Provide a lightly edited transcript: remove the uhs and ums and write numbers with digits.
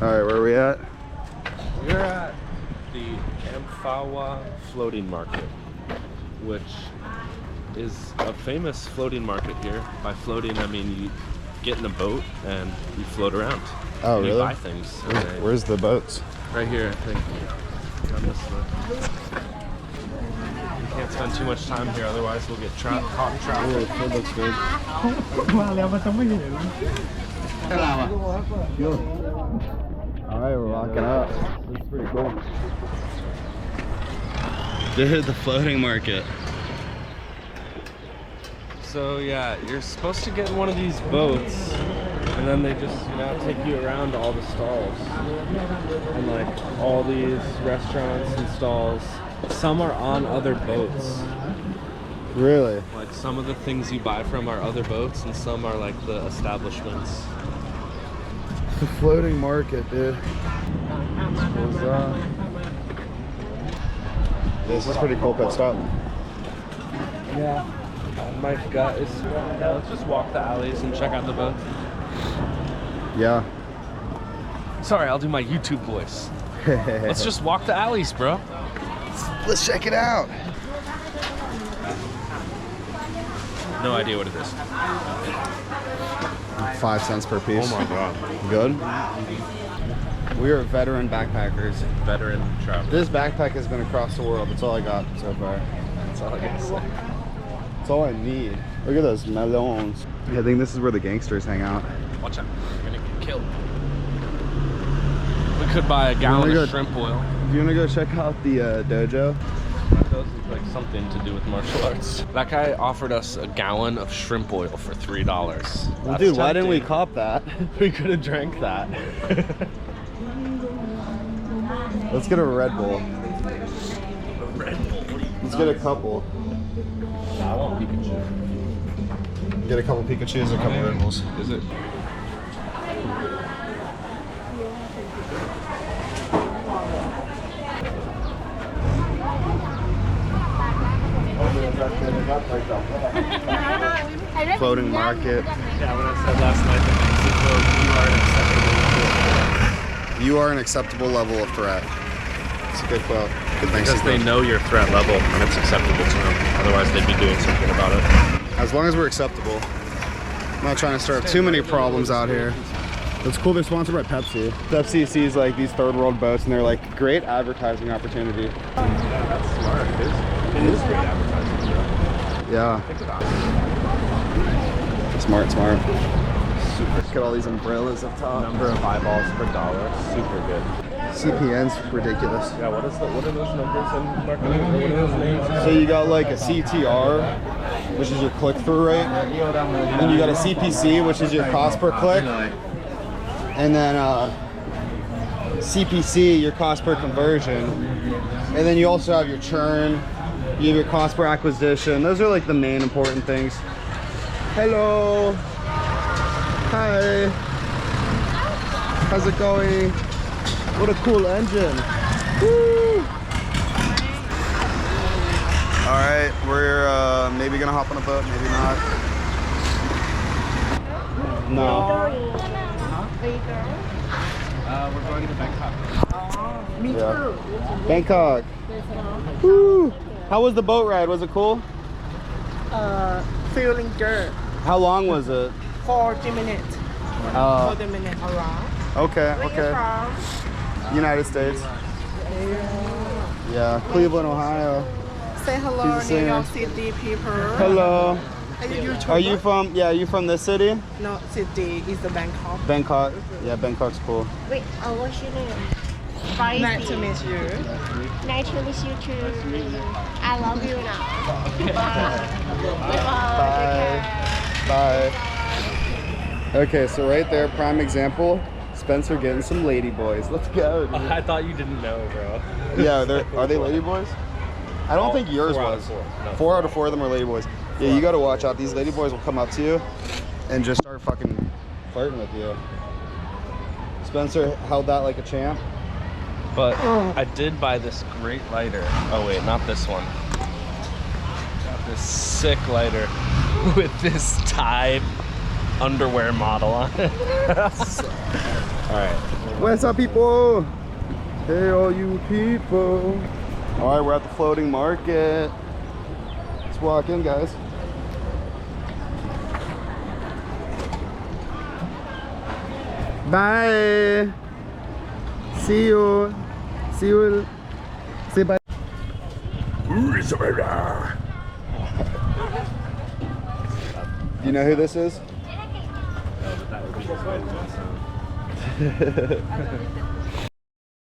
All right, where are we at? We're at the Amphawa Floating Market, which is a famous floating market here. By floating, I mean you get in a boat and you float around. Oh, and really? You buy things. Where's the boats? Right here, I think. On this way. We can't spend too much time here, otherwise we'll get caught in traffic. Oh, that looks good. All right, we're walking up. This is pretty cool. Dude, the floating market. So yeah, you're supposed to get in one of these boats, and then they just, take you around to all the stalls. And like all these restaurants and stalls, some are on other boats. Really? Like some of the things you buy from are other boats, and some are like the establishments. The floating market, dude. This is pretty cool pit stop. Yeah. My gut is, let's just walk the alleys and check out the boats. Yeah. Sorry, I'll do my YouTube voice. Let's just walk the alleys, bro. Let's check it out. No idea what it is. 5 cents per piece. Oh my god. Good. We are veteran backpackers. Veteran travel. This backpack has been across the world. That's all I got so far. That's all I gotta say. That's all I need. Look at those melons. I think this is where the gangsters hang out. Watch out, you're gonna get killed. We could buy a gallon of shrimp oil. Do you wanna go check out the dojo? That does look like something to do with martial arts. That guy offered us a gallon of shrimp oil for $3. Well, dude, why didn't we cop that? We could have drank that. Let's get a Red Bull. A Red Bull? Let's get a couple. I want Pikachu. Get a couple Pikachus or a couple Red Bulls. Is it? Floating market. Yeah, when I said last night that You are an acceptable level of threat. It's a good quote. Good thing. Because they know your threat level and it's acceptable to them. Otherwise, they'd be doing something about it. As long as we're acceptable. I'm not trying to stir up too many problems out here. It's cool they're sponsored by Pepsi. Pepsi sees like these third world boats and they're like, great advertising opportunity. Yeah, that's smart. It is great advertising. Yeah. Think about it. Smart. Super. Look at all these umbrellas up top. Number of eyeballs per dollar. Super good. CPN's ridiculous. Yeah, what are those numbers in marketing? What are those names? So you got like a CTR, which is your click-through rate. Then you got a CPC, which is your cost per click. And then CPC, your cost per conversion. And then you also have your churn. You have your cost per acquisition. Those are like the main important things. Hello. Hi. How's it going? What a cool engine. Woo. All right, we're maybe gonna hop on a boat, maybe not. No. We're going to Bangkok. Me too. Bangkok. Woo. How was the boat ride? Was it cool? Feeling good. How long was it? 40 minutes. 40 minutes around. Okay, Where okay. you from? United States. Yeah, Cleveland, Ohio. Say hello, She's a New York singer. City people. Hello. Are you YouTuber? Are you from? Yeah, are you from this city? No, city is the Bangkok. Bangkok. Yeah, Bangkok's cool. Wait, what's your name? Nice to meet you. Nice to meet you too. I love you now. Bye. Okay, so right there, prime example. Spencer getting some lady boys. Let's go. Dude. I thought you didn't know, bro. Yeah, are they lady boys? I don't think yours was. 4 out of 4 of them are lady boys. Yeah, you gotta watch out. These lady boys will come up to you and just start fucking flirting with you. Spencer held that like a champ. But I did buy this great lighter. Oh wait, not this one. Got this sick lighter with this Tide underwear model on it. All right, we're What's up, people? Hey, all you people. All right, we're at the floating market. Let's walk in, guys. Bye. See you. See you. Say bye. Do you know who this is? That would be his sound.